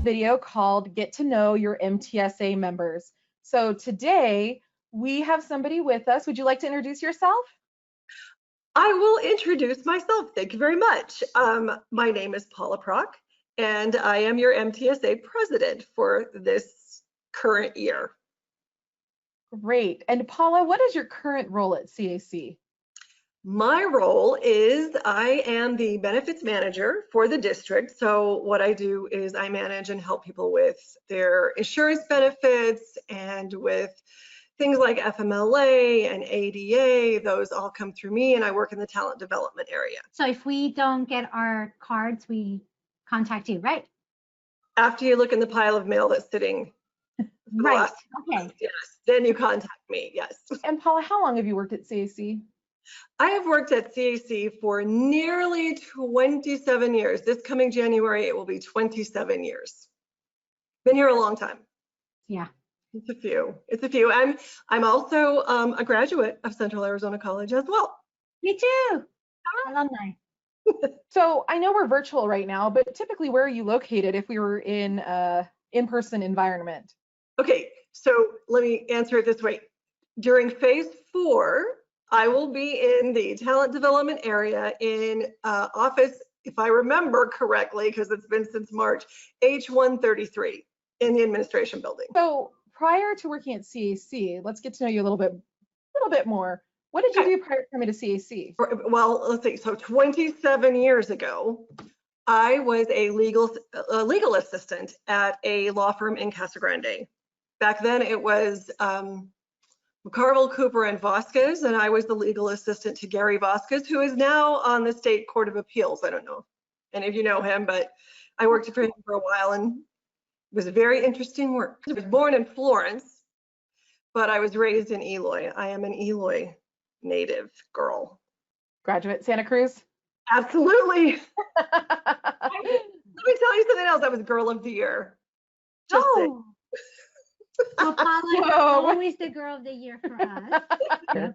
video called Get to Know Your MTSA Members. So today we have somebody with us. Would you like to introduce yourself? I will introduce myself. Thank you very much. My name is Paula Prock, and I am your MTSA president for this current year. Great. And Paula, what is your current role at CAC? My role is I am the benefits manager for the district. So what I do is I manage and help people with their insurance benefits and with things like FMLA and ADA. Those all come through me, and I work in the talent development area. So if we don't get our cards, we contact you, right? After you look in the pile of mail that's sitting right. Okay. Yes, then you contact me. Yes. And Paula, how long have you worked at CAC? I have worked at CAC for nearly 27 years. This coming January, it will be 27 years. Been here a long time. Yeah. It's a few. It's a few. I'm also a graduate of Central Arizona College as well. Me too. Alumni. So I know we're virtual right now, but typically where are you located if we were in in-person environment? Okay, so let me answer it this way. During phase 4, I will be in the talent development area in office, if I remember correctly, because it's been since March, H133 in the administration building. So prior to working at CAC, let's get to know you a little bit more. What did you do prior to coming to CAC? Well, let's see. So 27 years ago, I was a legal assistant at a law firm in Casa Grande. Back then, it was McCarville, Cooper, and Vasquez, and I was the legal assistant to Gary Vasquez, who is now on the State Court of Appeals. I don't know if any of you know him, but I worked for him for a while, and it was very interesting work. I was born in Florence, but I was raised in Eloy. I am an Eloy native girl. Graduate Santa Cruz? Absolutely. Let me tell you something else. I was Girl of the Year. Just saying. Well, Paula, you're always the girl of the year for us.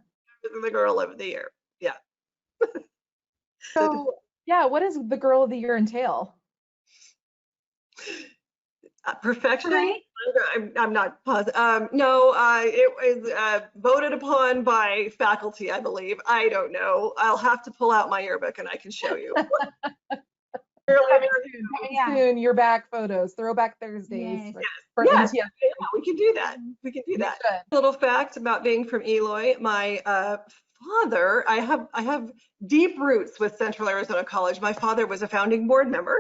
The girl of the year. Yeah. So, yeah, what does the girl of the year entail? Perfection? Right. I'm not positive. No, it was voted upon by faculty, I believe. I don't know. I'll have to pull out my yearbook and I can show you. Coming soon, You're Back photos, Throwback Thursdays. Yes. Yeah, we can do that. We can do that. Little fact about being from Eloy, my father, I have deep roots with Central Arizona College. My father was a founding board member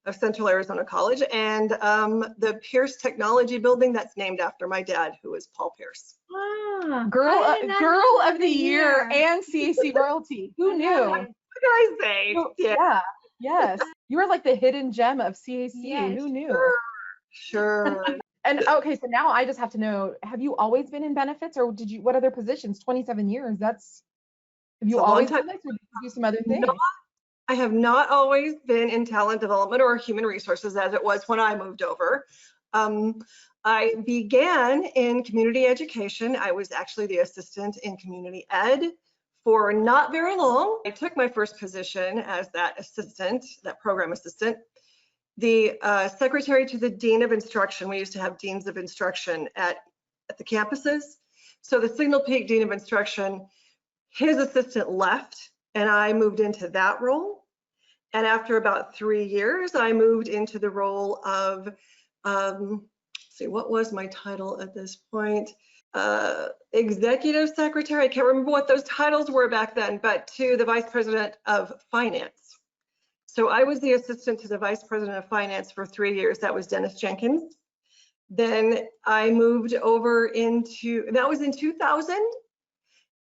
of Central Arizona College, and the Pierce Technology Building, that's named after my dad, who is Paul Pierce. Ah, girl of the year and CAC royalty. Who knew? What did I say? Yeah. Yes. You are like the hidden gem of CAC. Yes. Who knew? Sure. And okay, so now I just have to know, have you always been in benefits, or what other positions? 27 years. Have you always done this, or did you do some other things? I have not always been in talent development or human resources as it was when I moved over. I began in community education. I was actually the assistant in community ed for not very long. I took my first position as that assistant, that program assistant, the secretary to the dean of instruction. We used to have deans of instruction at the campuses. So the Signal Peak dean of instruction, his assistant left, and I moved into that role. And after about 3 years, I moved into the role of, what was my title at this point? Executive secretary. I can't remember what those titles were back then, but to the vice president of finance. So I was the assistant to the vice president of finance for 3 years. That was Dennis Jenkins. Then I moved over that was in 2000.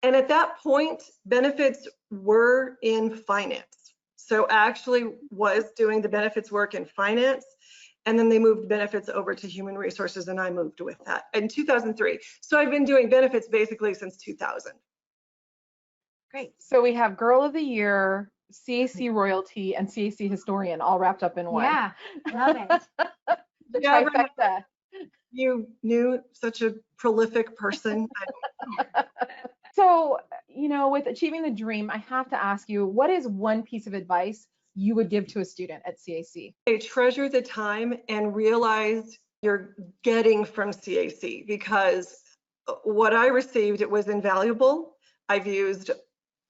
And at that point, benefits were in finance. So I actually was doing the benefits work in finance. And then they moved benefits over to human resources, and I moved with that in 2003. So I've been doing benefits basically since 2000. Great. So we have Girl of the Year, CAC royalty, and CAC historian all wrapped up in one. Yeah, love it. The trifecta. You knew such a prolific person. So, with achieving the dream, I have to ask you, what is one piece of advice you would give to a student at CAC? Treasure the time and realize you're getting from CAC, because what I received, it was invaluable. I've used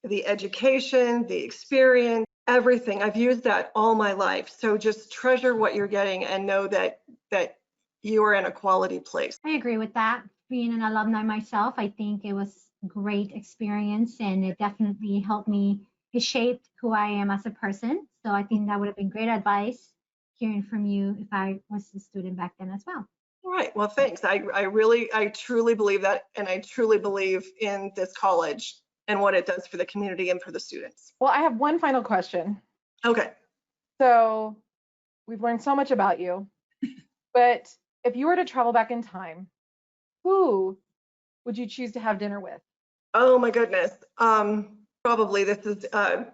the education, the experience, everything. I've used that all my life. So just treasure what you're getting and know that you are in a quality place. I agree with that. Being an alumni myself, I think it was a great experience, and it definitely helped me. It shaped who I am as a person. So I think that would have been great advice hearing from you if I was a student back then as well. All right. Well, thanks. I truly believe that, and I truly believe in this college and what it does for the community and for the students. Well, I have one final question. Okay. So we've learned so much about you, but if you were to travel back in time, who would you choose to have dinner with? Oh my goodness. Probably this is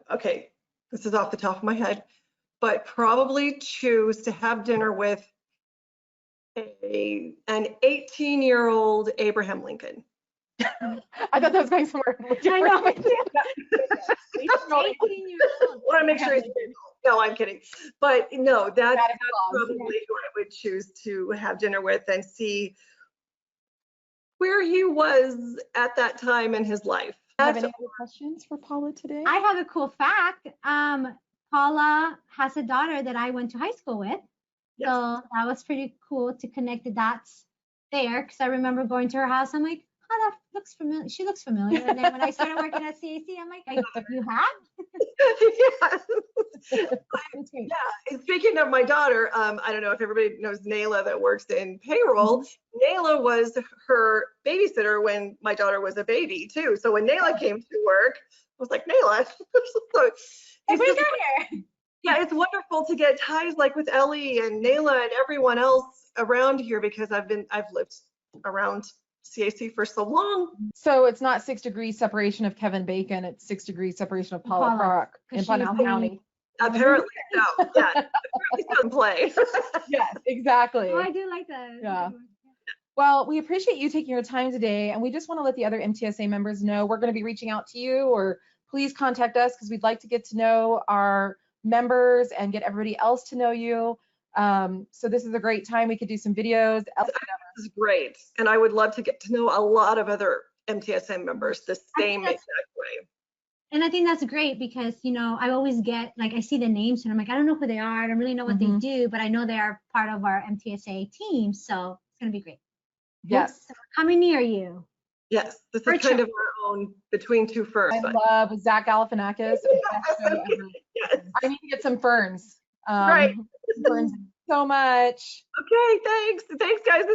okay. This is off the top of my head, but probably choose to have dinner with an 18-year-old Abraham Lincoln. I thought that was going somewhere. I know. 18 18 years old. Want to make sure he's no, I'm kidding. But no, that's Santa Claus. probably who I would choose to have dinner with and see where he was at that time in his life. Have any other questions for Paula today? I have a cool fact. Paula has a daughter that I went to high school with. Yes. So that was pretty cool to connect the dots there, because I remember going to her house. I'm like, oh, that looks familiar. She looks familiar. And then when I started working at CAC, I'm like, you have? Yeah. That's great. Yeah, and speaking of my daughter, I don't know if everybody knows Nayla that works in payroll. Nayla was her babysitter when my daughter was a baby too. So when Nayla came to work, I was like, Nayla. So What are you doing here? yeah, it's wonderful to get ties like with Ellie and Nayla and everyone else around here, because I've lived around CAC for so long. So it's not 6 degrees separation of Kevin Bacon, it's 6 degrees separation of Paula Paula, Prock in 'cause she was Pinal the- County. Apparently so. Yeah, apparently some play. Yes, exactly. Oh, I do like that. Yeah. Well, we appreciate you taking your time today, and we just want to let the other MTSA members know we're going to be reaching out to you, or please contact us, because we'd like to get to know our members and get everybody else to know you. So this is a great time. We could do some videos. This is great. And I would love to get to know a lot of other MTSA members the same exact way. And I think that's great, because, I always get, like, I see the names and I'm like, I don't know who they are. I don't really know what they do, but I know they are part of our MTSA team. So it's going to be great. Yes. So we're coming near you. Yes, this is kind of our own between two firms. I love Zach Galifianakis. Yes. I need to get some ferns. Right. Ferns so much. Okay, thanks. Thanks, guys.